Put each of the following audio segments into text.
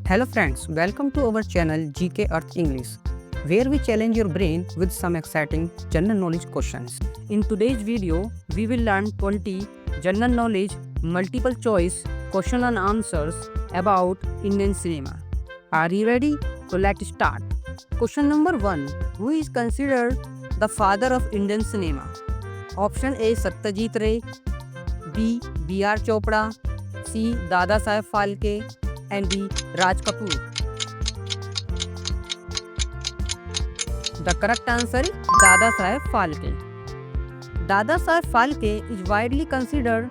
Hello friends, welcome to our channel GK Earth English, where we challenge your brain with some exciting general knowledge questions. In today's video, we will learn 20 general knowledge multiple choice question and answers about Indian cinema. Are you ready? So let's start. Question number 1. Who is considered the father of Indian cinema? Option A Satyajit Ray, B B.R. Chopra, C Dada Saheb Phalke, and D. Raj Kapoor. The correct answer is Dada Saheb Phalke. Dada Saheb Phalke is widely considered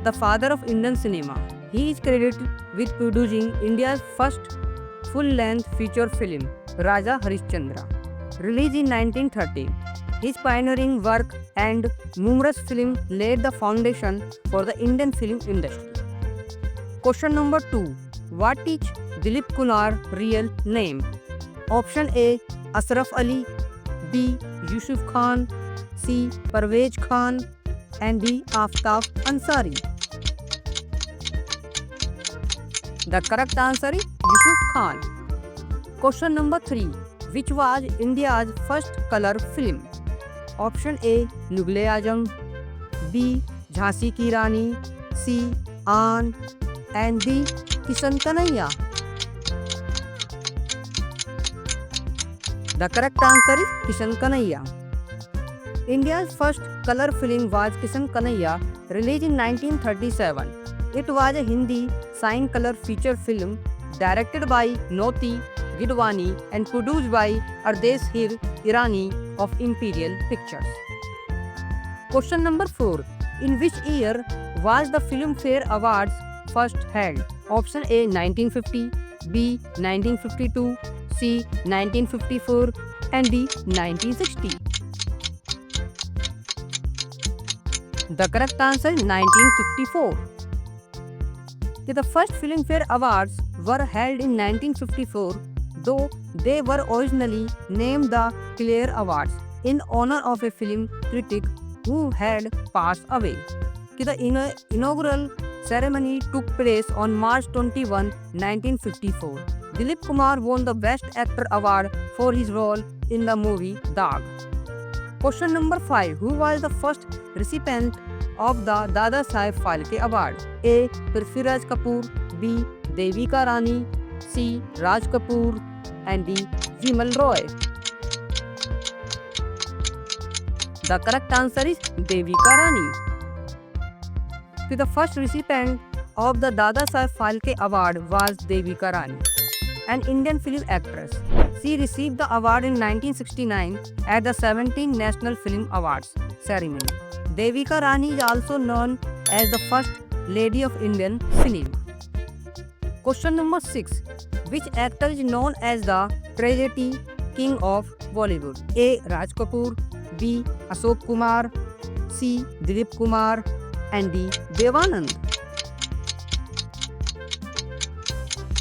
the father of Indian cinema. He is credited with producing India's first full-length feature film, Raja Harishchandra, released in 1930. His pioneering work and numerous films laid the foundation for the Indian film industry. Question number 2. What is Dilip Kumar's real name? Option A Ashraf Ali, B Yusuf Khan, C Parvez Khan, and D Aftab Ansari. The correct answer is Yusuf Khan. Question number 3. Which was India's first color film? Option A Mughal-e-Azam, B Jhansi Ki Rani, C Aan, and D Kishan Kanhaiya. The correct answer is Kishan Kanhaiya. India's first color film was Kishan Kanhaiya, released in 1937. It was a Hindi sign color feature film directed by Noti Gidwani and produced by Ardeshir Irani of Imperial Pictures. Question number 4. In which year was the Filmfare Awards first held? Option A 1950, B 1952, C 1954, and D 1960. The correct answer is 1954. The first Filmfare Awards were held in 1954, though they were originally named the Clare Awards in honor of a film critic who had passed away. The inaugural ceremony took place on March 21, 1954. Dilip Kumar won the Best Actor award for his role in the movie Daag. Question number 5. Who was the first recipient of the Dada Saheb Phalke Award? A. Prithviraj Kapoor, B. Devika Rani, C. Raj Kapoor, and D. Vimal Roy. The correct answer is Devika Rani. The first recipient of the Dada Saheb Phalke Award was Devika Rani, an Indian film actress. She received the award in 1969 at the 17th National Film Awards ceremony. Devika Rani is also known as the first lady of Indian cinema. Question number 6. Which actor is known as the tragedy king of Bollywood? A. Raj Kapoor, B. Ashok Kumar, C. Dilip Kumar, and D. Dev Anand.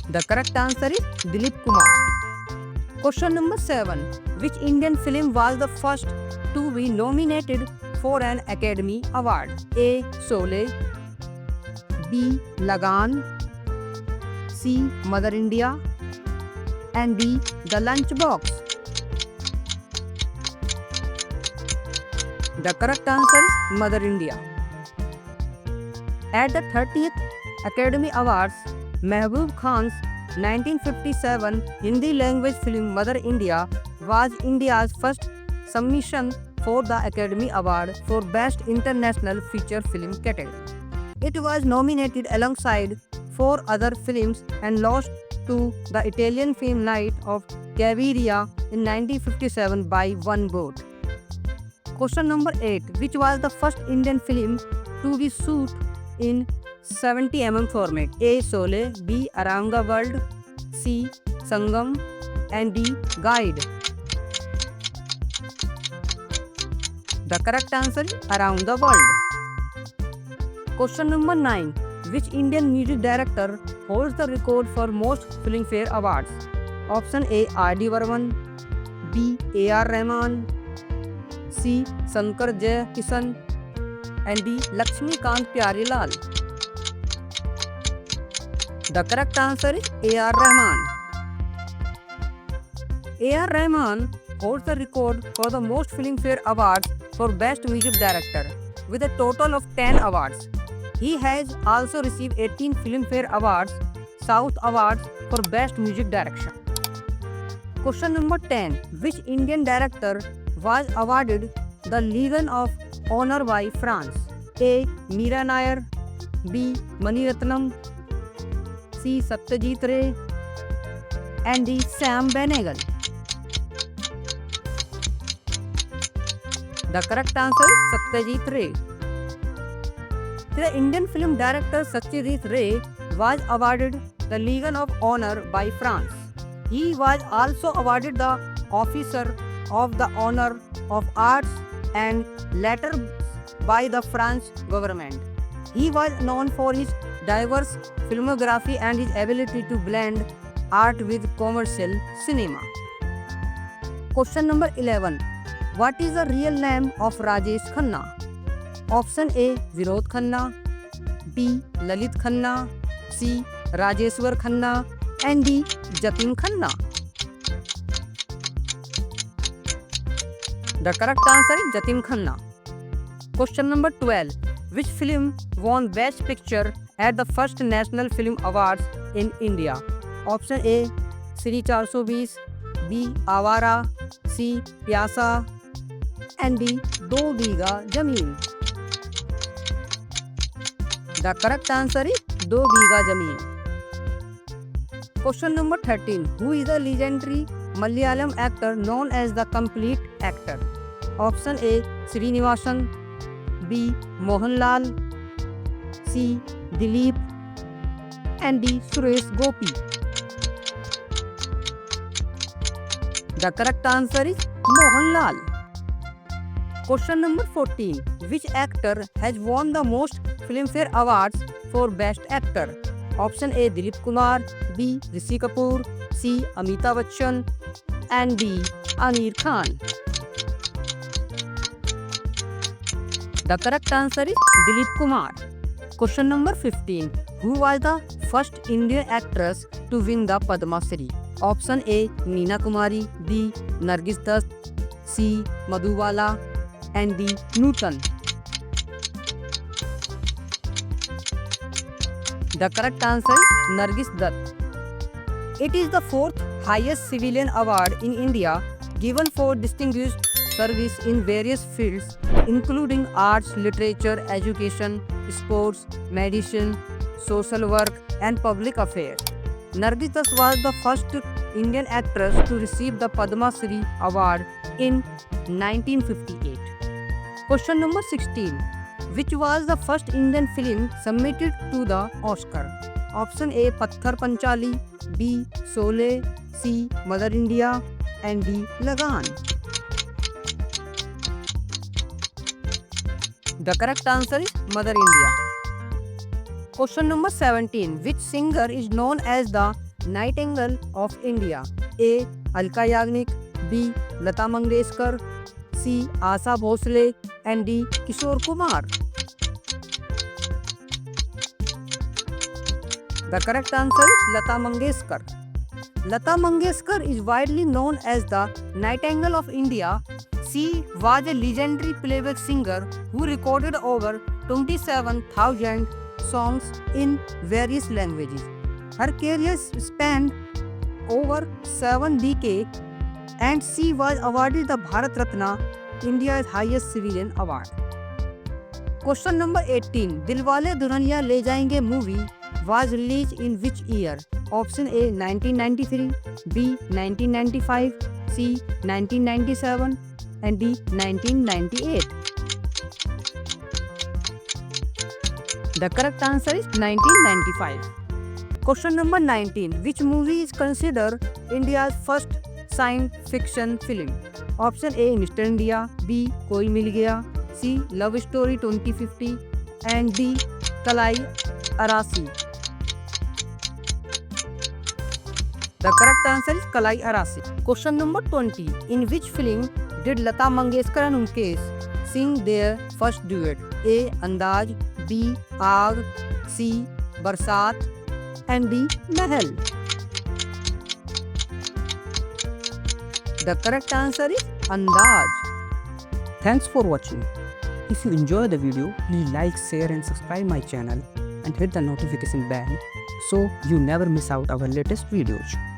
The correct answer is Dilip Kumar. Question number 7. Which Indian film was the first to be nominated for an Academy Award? A. Sholay, B. Lagan, C. Mother India, and D. The Lunchbox. The correct answer is Mother India. At the 30th Academy Awards, Mehboob Khan's 1957 Hindi language film Mother India was India's first submission for the Academy Award for Best International Feature Film category. It was nominated alongside 4 other films and lost to the Italian film Night of Caviria in 1957 by 1 vote. Question number 8. Which was the first Indian film to be shot in 70mm format? A. Sholay, B. Around the World, C. Sangam, and D. Guide. The correct answer is Around the World. Question number 9. Which Indian music director holds the record for most Filmfare Awards? Option A R.D. Burman, B. A.R. Rahman, C. Shankar Jay Kishan, and D. Lakshmikant Pyarelal. The correct answer is A.R. Rahman. A.R. Rahman holds the record for the most Filmfare Awards for Best Music Director with a total of 10 awards. He has also received 18 Filmfare Awards, South Awards for Best Music Direction. Question number 10. Which Indian director was awarded the Legion of Honor by France? A. Meera Nair, B. Mani Ratnam, C. Satyajit Ray, and D. Sam Benegal. The correct answer is Satyajit Ray. The Indian film director Satyajit Ray was awarded the Legion of Honor by France. He was also awarded the Officer of the Honor of Arts and Letters by the French government. He was known for his diverse filmography and his ability to blend art with commercial cinema. Question number 11. What is the real name of Rajesh Khanna? Option A. Virod Khanna, B. Lalit Khanna, C. Rajeshwar Khanna, and D. Jatin Khanna. The correct answer is Jatin Khanna. Question number 12. Which film won Best Picture at the first National Film Awards in India? Option A. Sri 420, B. Awara, C. Pyasa, and D. Do Biga Zameen. The correct answer is Do Biga Zameen. Question number 13. Who is the legendary Malayalam actor known as the complete actor? Option A. Srinivasan, B. Mohanlal, C. Dilip, and D. Suresh Gopi. The correct answer is Mohanlal. Question number 14. Which actor has won the most Filmfare Awards for Best Actor? Option A. Dilip Kumar, B. Rishi Kapoor, C. Amitabh Bachchan, and D. Aamir Khan. The correct answer is Dilip Kumar. Question number 15. Who was the first Indian actress to win the Padma Shri? Option A. Neena Kumari, B. Nargis Dutt, C. Madhubala, and D. Nutan. The correct answer is Nargis Dutt. It is the fourth highest civilian award in India given for distinguished service in various fields including arts, literature, education, sports, medicine, social work, and public affairs. Nargis Dutt was the first Indian actress to receive the Padma Shri award in 1958. Question number 16. Which was the first Indian film submitted to the Oscar? Option A. Patthar Panchali, B. Sholay, C. Mother India, and D. Lagan. The correct answer is Mother India. Question number 17. Which singer is known as the Nightingale of India? A. Alka Yagnik, B. Lata Mangeshkar, C. Asa Bhosle, and D. Kishore Kumar. The correct answer is Lata Mangeshkar. Lata Mangeshkar is widely known as the Nightingale of India. She was a legendary playback singer who recorded over 27,000 songs in various languages. Her career spanned over 7 decades and she was awarded the Bharat Ratna, India's highest civilian award. Question number 18. Dilwale Dulhaniya Le Jayenge movie was released in which year? Option A 1993, B 1995, C 1997, and D 1998. The correct answer is 1995. Question number 19. Which movie is considered India's first science fiction film? Option A Mr. India, B Koi Mil Gaya, C Love Story 2050, and D Kalai Arasi. The correct answer is Kalai Arasi. Question number 20. In which film did Lata Mangeshkar and Mukesh sing their first duet? A. Andaz, B. Aag, C. Barsat, and the Mahal? The correct answer is Andaz. Thanks for watching. If you enjoy the video, please like, share and subscribe my channel and hit the notification bell so you never miss out our latest videos.